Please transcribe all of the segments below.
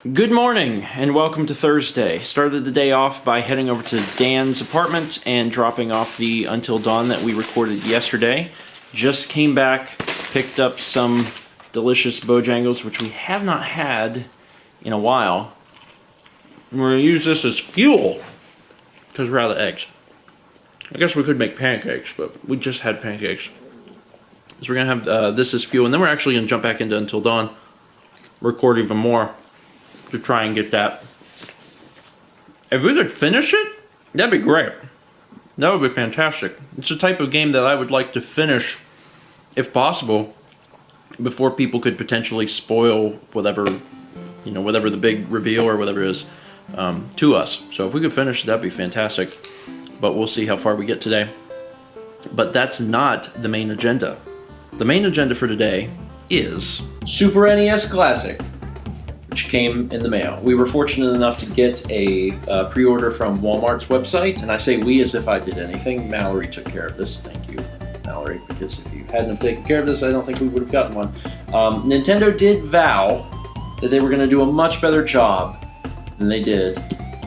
Good morning and welcome to Thursday. Started the day off by heading over to Dan's apartment and dropping off the Until Dawn that we recorded yesterday. Just came back, picked up some delicious Bojangles, which we have not had in a while. And we're going to use this as fuel because we're out of eggs. I guess we could make pancakes, but we just had pancakes. So we're going to have this as fuel, and then we're actually going to jump back into Until Dawn, record even more to try and get that. If we could finish it, that'd be great. That would be fantastic. It's the type of game that I would like to finish, if possible, before people could potentially spoil whatever the big reveal or whatever is to us. So if we could finish, that'd be fantastic. But we'll see how far we get today. But that's not the main agenda. The main agenda for today is Super NES Classic, which came in the mail. We were fortunate enough to get a pre-order from Walmart's website, and I say we as if I did anything. Mallory took care of this. Thank you, Mallory, because if you hadn't have taken care of this, I don't think we would have gotten one. Nintendo did vow that they were going to do a much better job than they did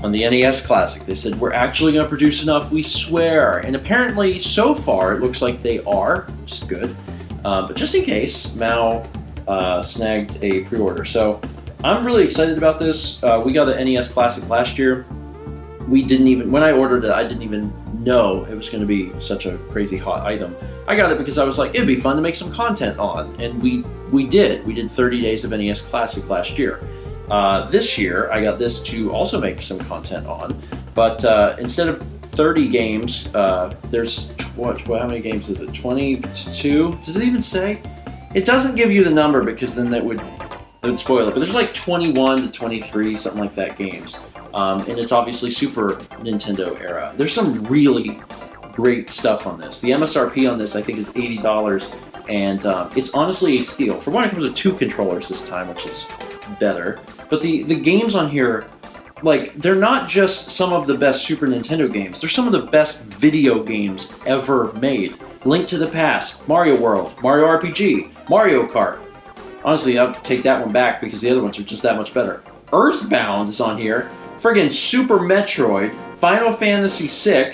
on the NES Classic. They said, we're actually going to produce enough, we swear. And apparently, so far, it looks like they are, which is good. But just in case, Mal snagged a pre-order. So I'm really excited about this. We got the NES Classic last year. When I ordered it, I didn't even know it was going to be such a crazy hot item. I got it because I was like, it'd be fun to make some content on. And we did. We did 30 days of NES Classic last year. This year, I got this to also make some content on. But instead of 30 games, there's, how many games is it? 22? Does it even say? It doesn't give you the number because then that would spoil it, but there's like 21 to 23, something like that, games. And it's obviously Super Nintendo era. There's some really great stuff on this. The MSRP on this, I think, is $80, and it's honestly a steal. For one, it comes with 2 controllers this time, which is better. But the games on here, like, they're not just some of the best Super Nintendo games. They're some of the best video games ever made. Link to the Past, Mario World, Mario RPG, Mario Kart. Honestly, I'll take that one back because the other ones are just that much better. Earthbound is on here. Friggin' Super Metroid, Final Fantasy VI,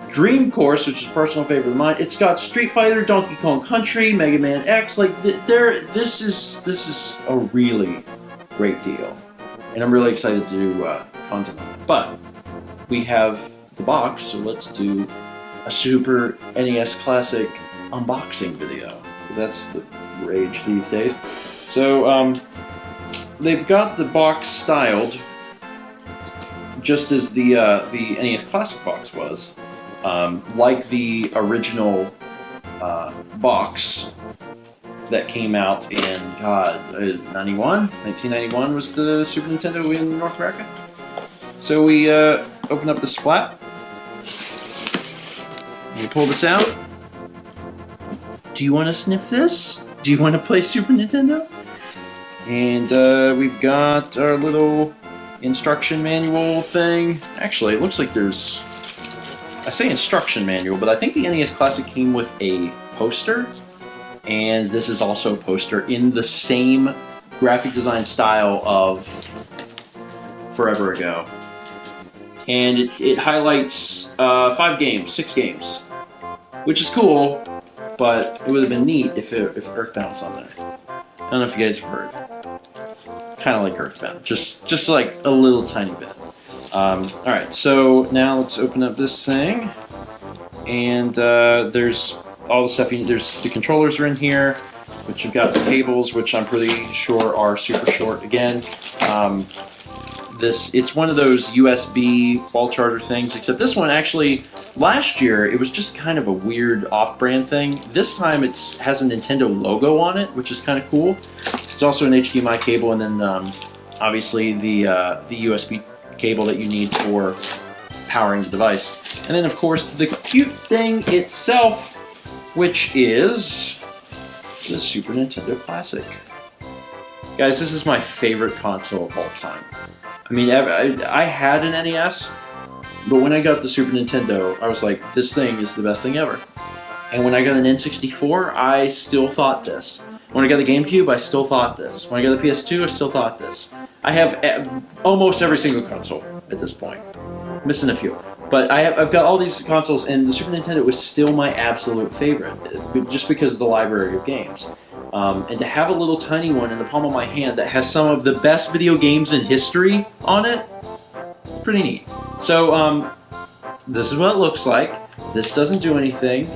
Dream Course, which is a personal favorite of mine. It's got Street Fighter, Donkey Kong Country, Mega Man X. Like, this is a really great deal, and I'm really excited to do content on it. But we have the box, so let's do a Super NES Classic unboxing video. That's the rage these days. So they've got the box styled just as the NES Classic box was, like the original box that came out in 1991 was the Super Nintendo in North America. So we open up this flap. You pull this out. Do you want to sniff this? Do you want to play Super Nintendo? And we've got our little instruction manual thing. Actually, it looks like there's... I say instruction manual, but I think the NES Classic came with a poster. And this is also a poster in the same graphic design style of forever ago. And it highlights 6 games. Which is cool. But it would have been neat if Earthbound's on there. I don't know if you guys have heard. Kind of like Earthbound, just like a little tiny bit. Alright, so now let's open up this thing. And there's all the stuff you need. There's the controllers are in here, which you've got the cables, which I'm pretty sure are super short again. It's one of those USB wall charger things, except this one actually, last year, it was just kind of a weird off-brand thing. This time it has a Nintendo logo on it, which is kind of cool. It's also an HDMI cable, and then obviously the USB cable that you need for powering the device. And then, of course, the cute thing itself, which is the Super Nintendo Classic. Guys, this is my favorite console of all time. I mean, I had an NES, but when I got the Super Nintendo, I was like, this thing is the best thing ever. And when I got an N64, I still thought this. When I got the GameCube, I still thought this. When I got the PS2, I still thought this. I have almost every single console at this point. Missing a few. But I've got all these consoles, and the Super Nintendo was still my absolute favorite, just because of the library of games. And to have a little tiny one in the palm of my hand that has some of the best video games in history on it, it's pretty neat. So, this is what it looks like. This doesn't do anything.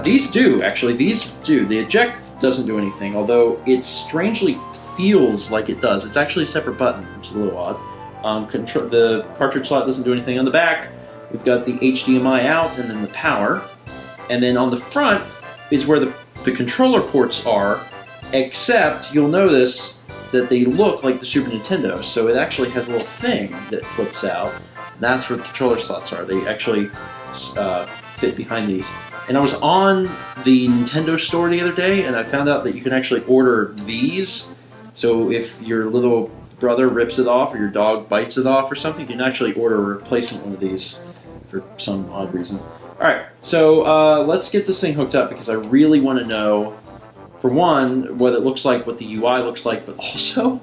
These do, actually. These do. The eject doesn't do anything, although it strangely feels like it does. It's actually a separate button, which is a little odd. The cartridge slot doesn't do anything. On the back, we've got the HDMI out and then the power. And then on the front is where the controller ports are, except you'll notice that they look like the Super Nintendo. So it actually has a little thing that flips out. And that's where the controller slots are. They actually fit behind these. And I was on the Nintendo store the other day, and I found out that you can actually order these. So if your little brother rips it off or your dog bites it off or something, you can actually order a replacement one of these for some odd reason. Alright, so let's get this thing hooked up because I really want to know, for one, what it looks like, what the UI looks like, but also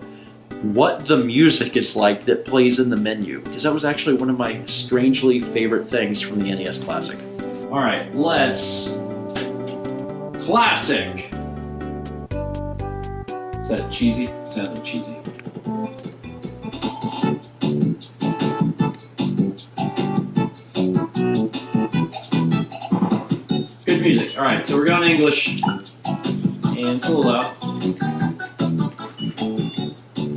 what the music is like that plays in the menu, because that was actually one of my strangely favorite things from the NES Classic. Alright, let's... Classic! Is that cheesy? It sounded cheesy. Good music. Alright, so we're going English. And it's a little loud.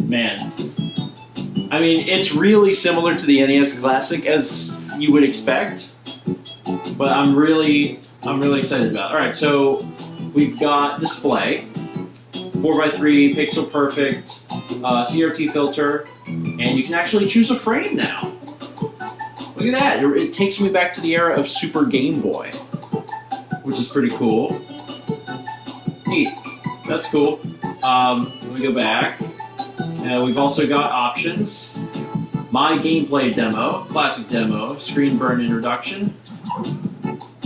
Man. I mean, it's really similar to the NES Classic as you would expect. But I'm really excited about it. Alright, so we've got display. 4x3, pixel perfect, CRT filter, and you can actually choose a frame now. Look at that, it takes me back to the era of Super Game Boy, which is pretty cool. Neat, that's cool. Let me go back. We've also got options. My gameplay demo, classic demo, screen burn introduction,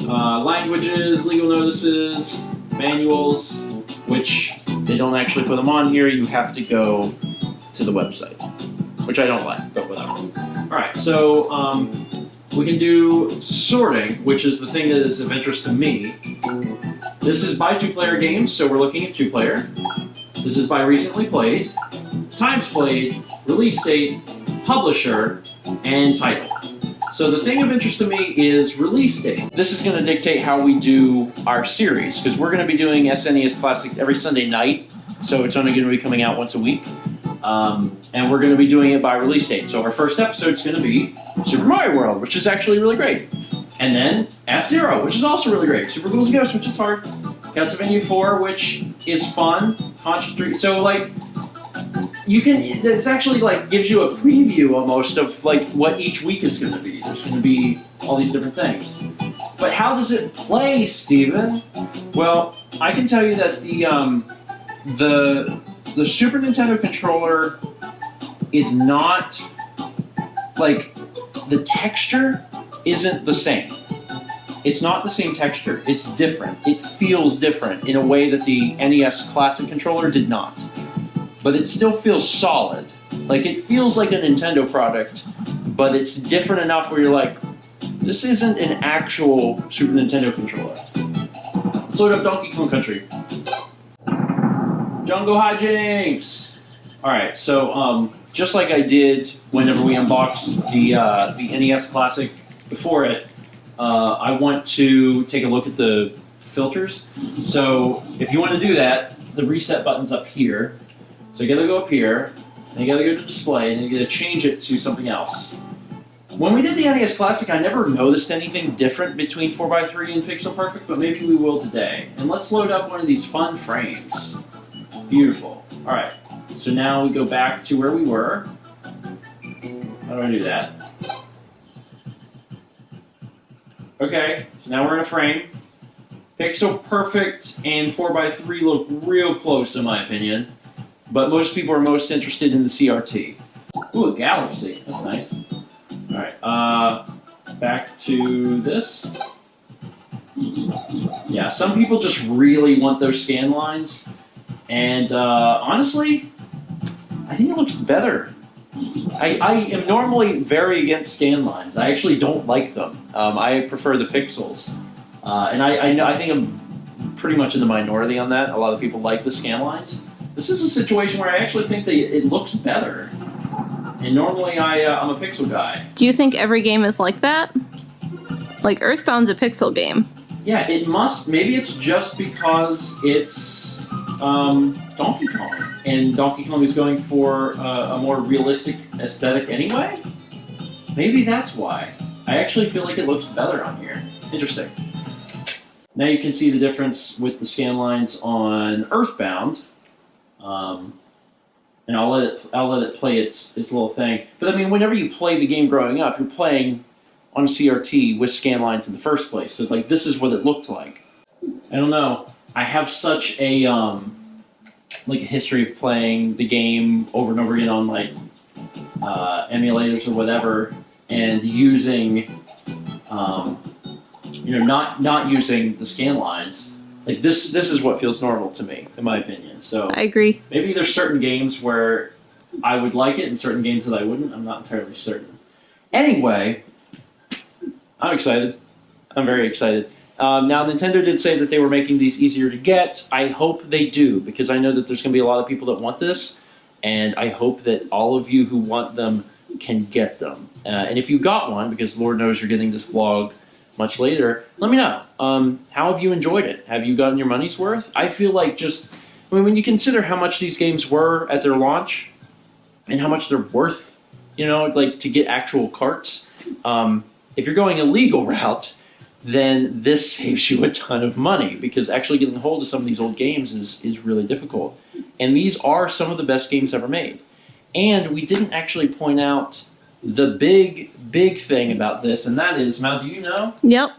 languages, legal notices, manuals, which they don't actually put them on here. You have to go to the website, which I don't like, but whatever. Alright, so we can do sorting, which is the thing that is of interest to me. This is by two-player games, so we're looking at two-player. This is by recently played, times played, release date, publisher, and title. So the thing of interest to me is release date. This is going to dictate how we do our series, because we're going to be doing SNES Classic every Sunday night, so it's only going to be coming out once a week. And we're going to be doing it by release date. So our first episode is going to be Super Mario World, which is actually really great. And then F-Zero, which is also really great. Super Ghouls and Ghosts, which is hard. Castlevania 4, which is fun. Contra 3. So, like, you can, it's actually like gives you a preview almost of like what each week is going to be. There's going to be all these different things. But how does it play, Steven? Well, I can tell you that the Super Nintendo controller is not, like, the texture isn't the same. It's not the same texture. It's different. It feels different in a way that the NES Classic controller did not. But it still feels solid. Like, it feels like a Nintendo product, but it's different enough where you're like, this isn't an actual Super Nintendo controller. Let's load up Donkey Kong Country. Jungle Hijinks! Alright, so, just like I did whenever we unboxed the NES Classic before it, I want to take a look at the filters. So, if you want to do that, the reset button's up here. So you gotta go up here, and you gotta go to display, and you gotta change it to something else. When we did the NES Classic, I never noticed anything different between 4x3 and Pixel Perfect, but maybe we will today. And let's load up one of these fun frames. Beautiful. Alright, so now we go back to where we were. How do I do that? Okay, so now we're in a frame. Pixel Perfect and 4x3 look real close in my opinion. But most people are most interested in the CRT. Ooh, a galaxy. That's nice. Alright, back to this. Yeah, some people just really want those scan lines. And honestly, I think it looks better. I am normally very against scan lines. I actually don't like them. I prefer the pixels. And I think I'm pretty much in the minority on that. A lot of people like the scan lines. This is a situation where I actually think that it looks better. And normally I'm a pixel guy. Do you think every game is like that? Like Earthbound's a pixel game. Yeah, it must. Maybe it's just because it's Donkey Kong. And Donkey Kong is going for a more realistic aesthetic anyway? Maybe that's why. I actually feel like it looks better on here. Interesting. Now you can see the difference with the scan lines on Earthbound. And I'll let it play its little thing. But I mean, whenever you play the game growing up, you're playing on CRT with scan lines in the first place. So like this is what it looked like. I don't know. I have such a like a history of playing the game over and over again on like emulators or whatever, and using not using the scan lines. Like this is what feels normal to me, in my opinion. So I agree. Maybe there's certain games where I would like it and certain games that I wouldn't. I'm not entirely certain. Anyway, I'm excited. I'm very excited. Now, Nintendo did say that they were making these easier to get. I hope they do, because I know that there's going to be a lot of people that want this, and I hope that all of you who want them can get them. And if you got one, because Lord knows you're getting this vlog much later, let me know. How have you enjoyed it? Have you gotten your money's worth? I feel like when you consider how much these games were at their launch, and how much they're worth, like to get actual carts, if you're going a legal route, then this saves you a ton of money, because actually getting a hold of some of these old games is really difficult. And these are some of the best games ever made. And we didn't actually point out the big thing about this, and that is, Mal, do you know? Yep.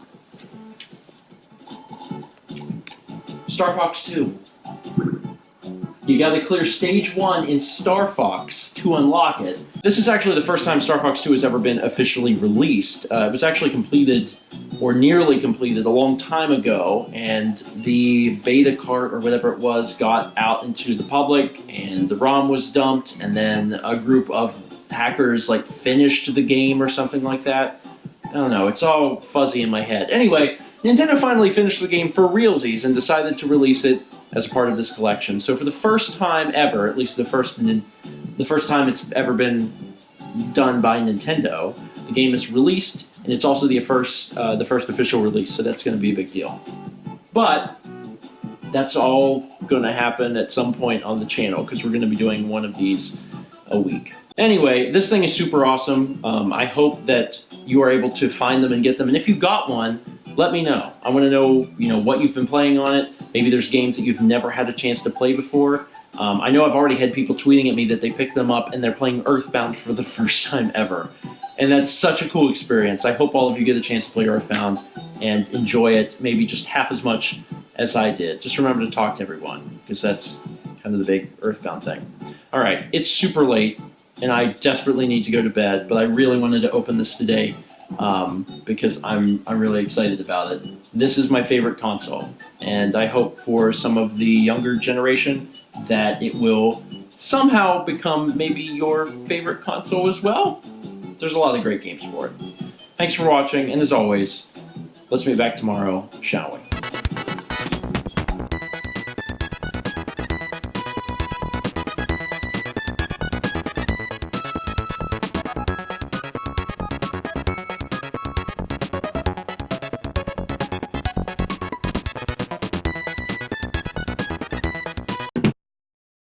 Star Fox 2. You got to clear Stage 1 in Star Fox to unlock it. This is actually the first time Star Fox 2 has ever been officially released. It was actually completed, or nearly completed, a long time ago, and the beta cart, or whatever it was, got out into the public, and the ROM was dumped, and then a group of hackers finished the game or something like that. I don't know, it's all fuzzy in my head. Anyway, Nintendo finally finished the game for realsies and decided to release it as a part of this collection. So for the first time ever, at least the first time it's ever been done by Nintendo, the game is released, and it's also the first official release, so that's going to be a big deal. But that's all going to happen at some point on the channel, because we're going to be doing one of these a week. Anyway, this thing is super awesome. I hope that you are able to find them and get them, and if you got one, let me know. I want to know, what you've been playing on it. Maybe there's games that you've never had a chance to play before. I know I've already had people tweeting at me that they picked them up and they're playing Earthbound for the first time ever. And that's such a cool experience. I hope all of you get a chance to play Earthbound and enjoy it maybe just half as much as I did. Just remember to talk to everyone, because that's kind of the big Earthbound thing. All right, it's super late, and I desperately need to go to bed, but I really wanted to open this today because I'm really excited about it. This is my favorite console, and I hope for some of the younger generation that it will somehow become maybe your favorite console as well. There's a lot of great games for it. Thanks for watching, and as always, let's meet back tomorrow, shall we?